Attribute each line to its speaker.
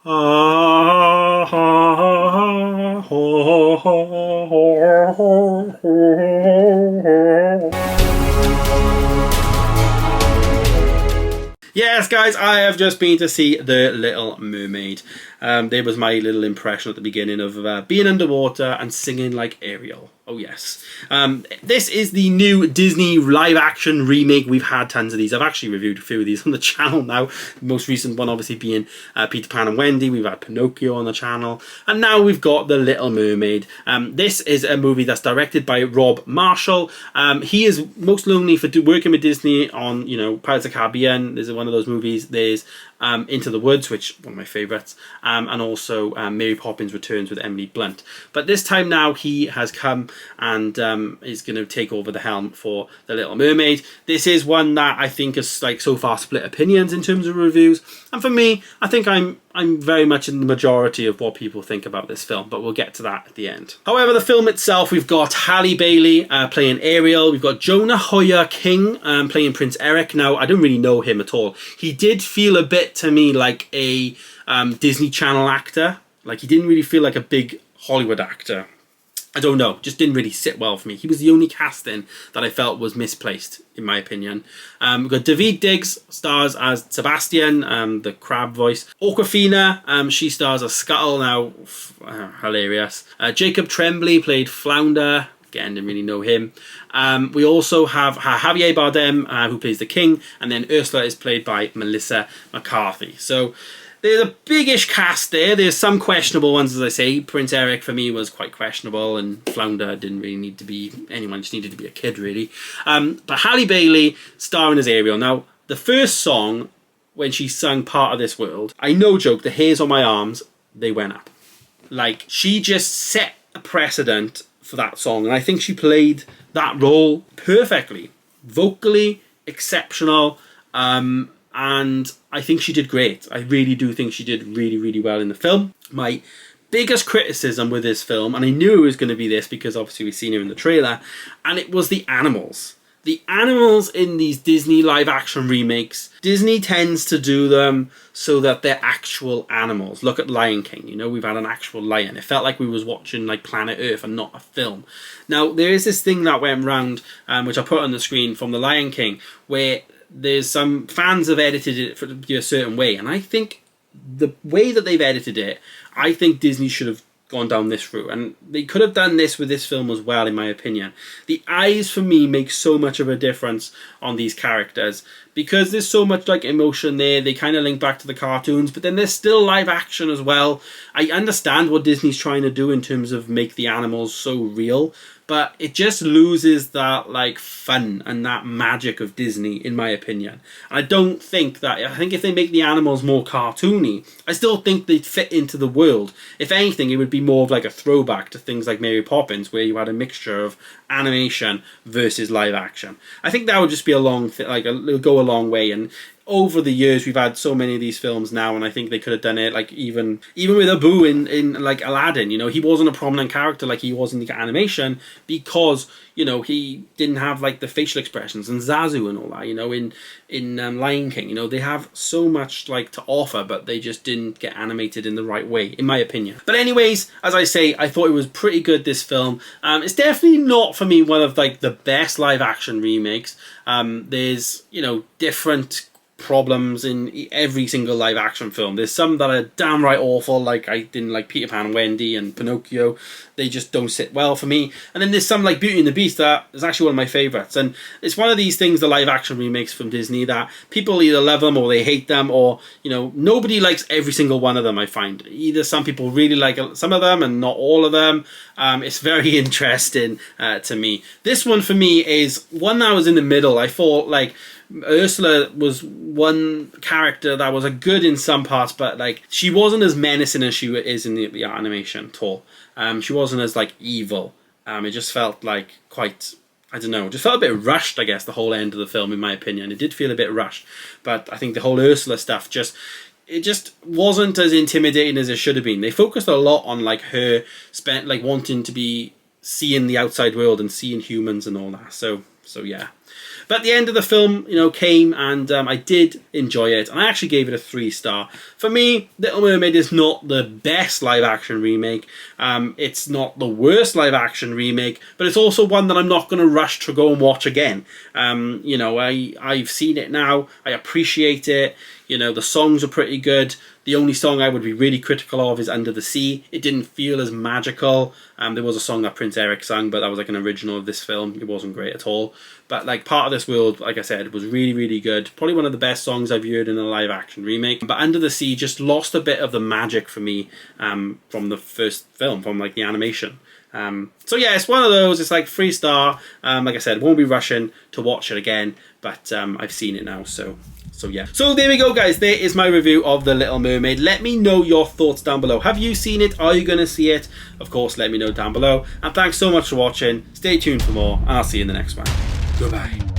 Speaker 1: Yes, guys, I have just been to see The Little Mermaid. There was my little impression at the beginning of being underwater and singing like Ariel. Oh, yes. This is the new Disney live-action remake. We've had tons of these. I've actually reviewed a few of these on the channel now. The most recent one, obviously, being Peter Pan and Wendy. We've had Pinocchio on the channel. And now we've got The Little Mermaid. This is a movie that's directed by Rob Marshall. He is most known for working with Disney on, Pirates of the Caribbean. There's one of those movies. There's Into the Woods, which one of my favourites, and also Mary Poppins Returns with Emily Blunt. But this time now he has come and is going to take over the helm for The Little Mermaid. This is one that I think has so far split opinions in terms of reviews, and for me, I think I'm very much in the majority of what people think about this film, but we'll get to that at the end. However, the film itself, we've got Halle Bailey playing Ariel. We've got Jonah King playing Prince Eric. Now, I don't really know him at all. He did feel a bit to me like a Disney Channel actor. Like, he didn't really feel like a big Hollywood actor. I don't know, just didn't really sit well for me. He was the only casting that I felt was misplaced, in my opinion. We've got Daveed Diggs, stars as Sebastian, the crab voice. Awkwafina, she stars as Scuttle, now, hilarious. Jacob Tremblay played Flounder. Again, didn't really know him. We also have Javier Bardem, who plays the king, and then Ursula is played by Melissa McCarthy. So there's a biggish cast there. There's some questionable ones, as I say. Prince Eric, for me, was quite questionable, and Flounder didn't really need to be anyone, just needed to be a kid, really. But Halle Bailey starring as Ariel. Now, the first song, when she sang Part of This World, I no joke, the hairs on my arms, they went up. Like, she just set a precedent for that song, and I think she played that role perfectly. Vocally, exceptional, and I think she did great. I really do think she did really, really well in the film. My biggest criticism with this film, and I knew it was going to be this because obviously we've seen her in the trailer, and it was the animals. The animals in these Disney live-action remakes, Disney tends to do them so that they're actual animals. Look at Lion King, we've had an actual lion. It felt like we was watching like Planet Earth and not a film. Now, there is this thing that went round, which I put on the screen from the Lion King, where there's some fans have edited it for to be a certain way, and I think the way that they've edited it, I think Disney should have gone down this route, and they could have done this with this film as well, in my opinion. The eyes for me make so much of a difference on these characters because there's so much emotion there. They kind of link back to the cartoons, but then there's still live action as well. I understand what Disney's trying to do in terms of make the animals so real, but it just loses that fun and that magic of Disney, in my opinion. I don't think that. I think if they make the animals more cartoony, I still think they'd fit into the world. If anything, it would be more of a throwback to things like Mary Poppins, where you had a mixture of animation versus live action. I think that would just be a long thing. It would go a long way. And over the years, we've had so many of these films now, and I think they could have done it even with Abu in Aladdin. He wasn't a prominent character like he was in the animation because he didn't have the facial expressions, and Zazu and all that. In Lion King, they have so much to offer, but they just didn't get animated in the right way, in my opinion. But anyways, as I say, I thought it was pretty good, this film. It's definitely not for me one of the best live action remakes. There's different problems in every single live action film. There's some that are downright awful, I didn't like Peter Pan and Wendy and Pinocchio. They just don't sit well for me. And then there's some like Beauty and the Beast that is actually one of my favourites. And it's one of these things, the live action remakes from Disney, that people either love them or they hate them, or nobody likes every single one of them. I find either some people really like some of them and not all of them. It's very interesting to me. This one for me is one that was in the middle. I thought Ursula was one character that was a good in some parts, but she wasn't as menacing as she is in the animation at all. She wasn't as evil. It just felt quite, I don't know, just felt a bit rushed, I guess, the whole end of the film, in my opinion. It did feel a bit rushed, but I think the whole Ursula stuff it just wasn't as intimidating as it should have been. They focused a lot on her wanting to be seeing the outside world and seeing humans and all that. So So yeah. But the end of the film, you know, came, and I did enjoy it, and I actually gave it a 3-star. For me, Little Mermaid is not the best live-action remake. It's not the worst live-action remake, but it's also one that I'm not going to rush to go and watch again. You know, I've seen it now. I appreciate it. You know, the songs are pretty good. The only song I would be really critical of is Under the Sea. It didn't feel as magical. There was a song that Prince Eric sang, but that was like an original of this film. It wasn't great at all. But like Part of This World, like I said, was really, really good. Probably one of the best songs I've heard in a live action remake. But Under the Sea just lost a bit of the magic for me from the first film, from like the animation. So yeah, it's one of those. It's like 3-star. Like I said, won't be rushing to watch it again, but I've seen it now, so yeah. So there we go, guys. There is my review of The Little Mermaid. Let me know your thoughts down below. Have you seen it? Are you going to see it? Of course, let me know down below. And thanks so much for watching. Stay tuned for more, and I'll see you in the next one. Goodbye.